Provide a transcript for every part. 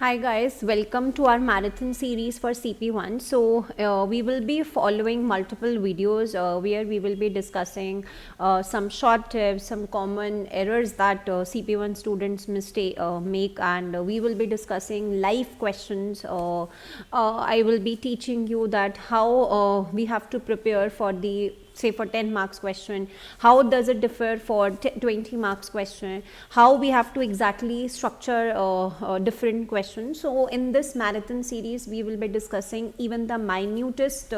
Hi guys, welcome to our marathon series for CP1. So we will be following multiple videos where we will be discussing some short tips, some common errors that CP1 students make, and we will be discussing live questions. I will be teaching you that how we have to prepare for the say for 10 marks question, how does it differ for 20 marks question, how we have to exactly structure different questions. So in this marathon series we will be discussing even the minutest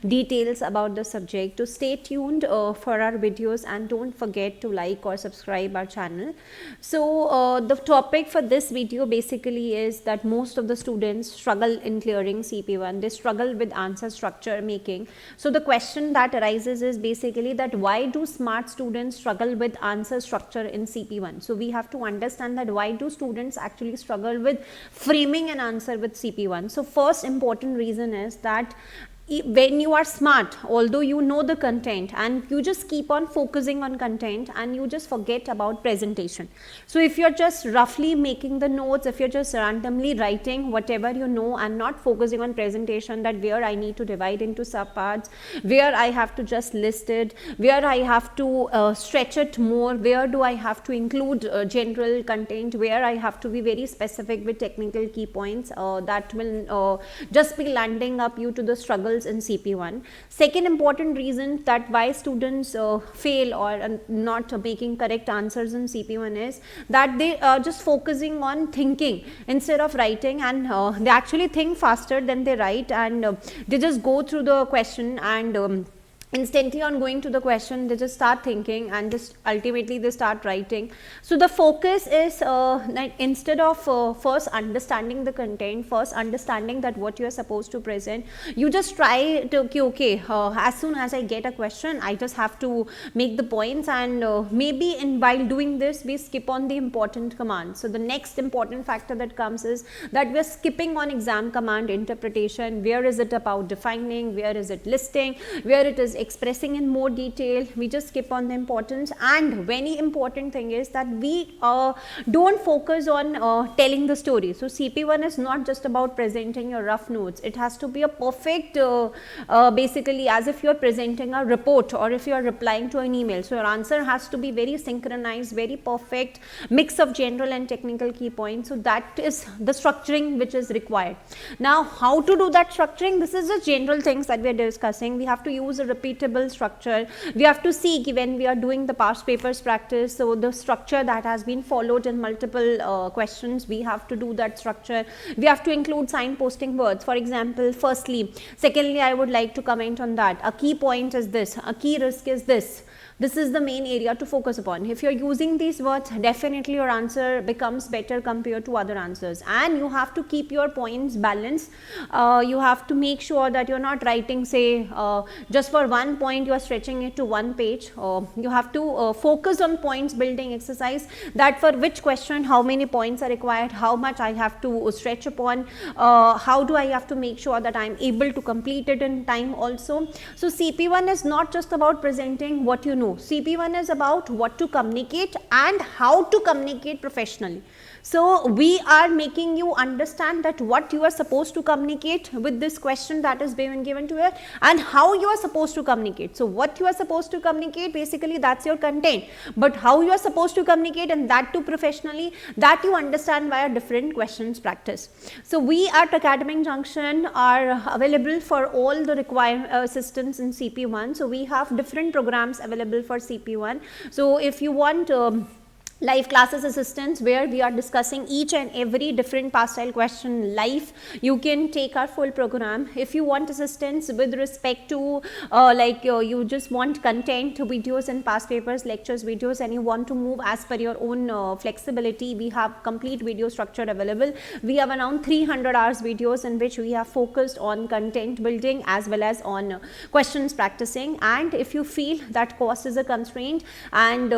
details about the subject. So stay tuned for our videos and don't forget to like or subscribe our channel. So the topic for this video basically is that most of the students struggle in clearing CP1. They struggle with answer structure making. So the question that arises is basically that why do smart students struggle with answer structure in CP1? So we have to understand that why do students actually struggle with framing an answer with CP1. So first important reason is that when you are smart, although you know the content and you just keep on focusing on content and you just forget about presentation. So if you're just roughly making the notes, if you're just randomly writing whatever you know and not focusing on presentation, that where I need to divide into subparts, where I have to just list it, where I have to stretch it more, where do I have to include general content, where I have to be very specific with technical key points, that will just be landing up you to the struggles in CP1. Second important reason that why students fail or not making correct answers in CP1 is that they are just focusing on thinking instead of writing, and they actually think faster than they write, and they just go through the question and instantly on going to the question they just start thinking and just ultimately they start writing. So the focus is that instead of first understanding the content, first understanding that what you are supposed to present, you just try to okay, as soon as I get a question I just have to make the points, and maybe in while doing this we skip on the important commands. So the next important factor that comes is that we are skipping on exam command interpretation. Where is it about defining, where is it listing, where it is expressing in more detail, we just skip on the importance. And very important thing is that we don't focus on telling the story. So CP1 is not just about presenting your rough notes, it has to be a perfect basically as if you are presenting a report or if you are replying to an email. So your answer has to be very synchronized, very perfect mix of general and technical key points. So that is the structuring which is required. Now how to do that structuring? This is the general things that we are discussing. We have to use a repeatable structure. We have to see when we are doing the past papers practice, so the structure that has been followed in multiple questions, we have to do that structure. We have to include signposting words, for example, firstly. Secondly, I would like to comment on that. A key point is this, a key risk is this. This is the main area to focus upon. If you're using these words, definitely your answer becomes better compared to other answers, and you have to keep your points balanced. You have to make sure that you're not writing say just for one point you are stretching it to one page. You have to focus on points building exercise, that for which question how many points are required, how much I have to stretch upon, how do I have to make sure that I'm able to complete it in time also. So CP1 is not just about presenting what you know. CP1 is about what to communicate and how to communicate professionally. So we are making you understand that what you are supposed to communicate with this question that is being given to you, and how you are supposed to communicate. So what you are supposed to communicate, basically that's your content, but how you are supposed to communicate, and that too professionally, that you understand via different questions practice. So we at Academic Junction are available for all the required assistance in CP1. So we have different programs available for CP1. So if you want live classes assistance where we are discussing each and every different past style question live, you can take our full program. If you want assistance with respect to you just want content videos and past papers lectures videos, and you want to move as per your own flexibility, we have complete video structure available. We have around 300 hours videos in which we have focused on content building as well as on questions practicing. And if you feel that cost is a constraint and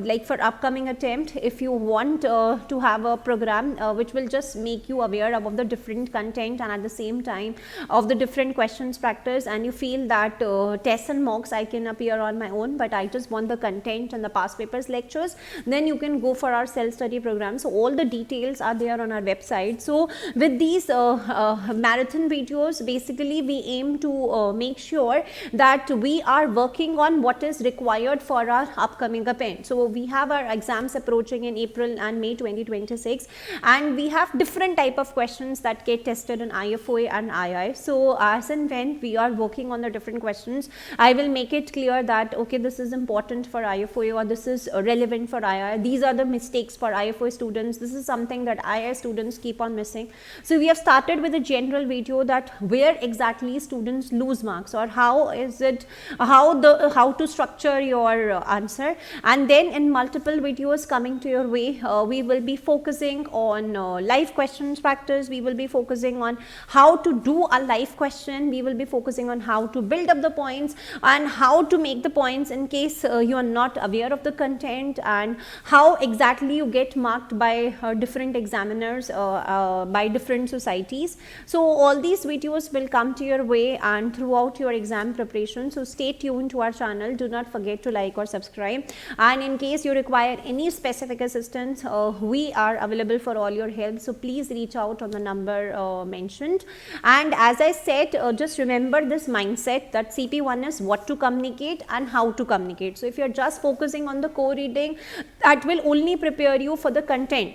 like for upcoming attempt, if you want to have a program which will just make you aware about the different content and at the same time of the different questions practice, and you feel that tests and mocks I can appear on my own, but I just want the content and the past papers lectures, then you can go for our self study program. So all the details are there on our website. So with these marathon videos, basically we aim to make sure that we are working on what is required for our upcoming attempt. So we have our exams approaching in April and May 2026, and we have different type of questions that get tested in IFOA and II. So as and when we are working on the different questions, I will make it clear that okay, this is important for IFOA or this is relevant for II. These are the mistakes for IFOA students. This is something that II students keep on missing. So we have started with a general video that where exactly students lose marks, or how is it, how to structure your answer, and then in multiple videos coming to your way, we will be focusing on live questions practice. We will be focusing on how to do a live question. We will be focusing on how to build up the points and how to make the points in case you are not aware of the content, and how exactly you get marked by different examiners by different societies. So all these videos will come to your way and throughout your exam preparation. So stay tuned to our channel. Do not forget to like or subscribe, and in case you require any specific assistance, we are available for all your help. So please reach out on the number mentioned. And as I said, just remember this mindset that CP1 is what to communicate and how to communicate. So if you are just focusing on the core reading, that will only prepare you for the content.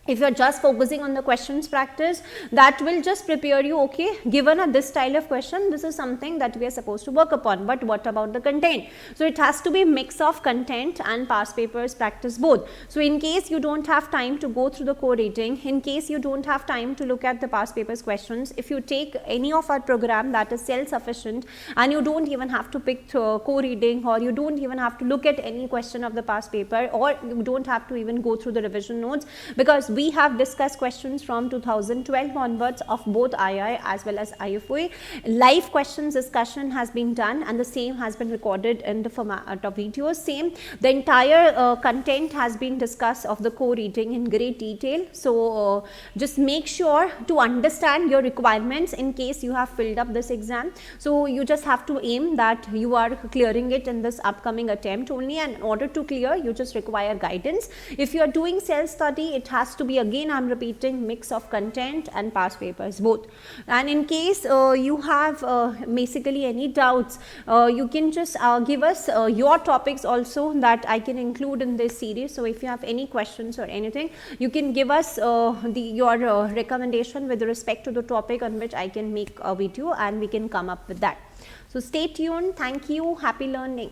If you are just focusing on the questions practice, that will just prepare you, okay, given a this style of question, this is something that we are supposed to work upon, but what about the content? So it has to be a mix of content and past papers practice both. So in case you don't have time to go through the core reading, in case you don't have time to look at the past papers questions, if you take any of our program that is self-sufficient and you don't even have to pick core reading, or you don't even have to look at any question of the past paper, or you don't have to even go through the revision notes, because we have discussed questions from 2012 onwards of both II as well as IFOA. Live questions discussion has been done and the same has been recorded in the format of videos. Same, the entire content has been discussed of the core reading in great detail. So just make sure to understand your requirements in case you have filled up this exam. So you just have to aim that you are clearing it in this upcoming attempt only, and in order to clear you just require guidance. If you are doing self study, it has to be, again I am repeating, mix of content and past papers both. And in case you have basically any doubts, you can just give us your topics also that I can include in this series. So if you have any questions or anything, you can give us your recommendation with respect to the topic on which I can make a video and we can come up with that. So stay tuned. Thank you. Happy learning.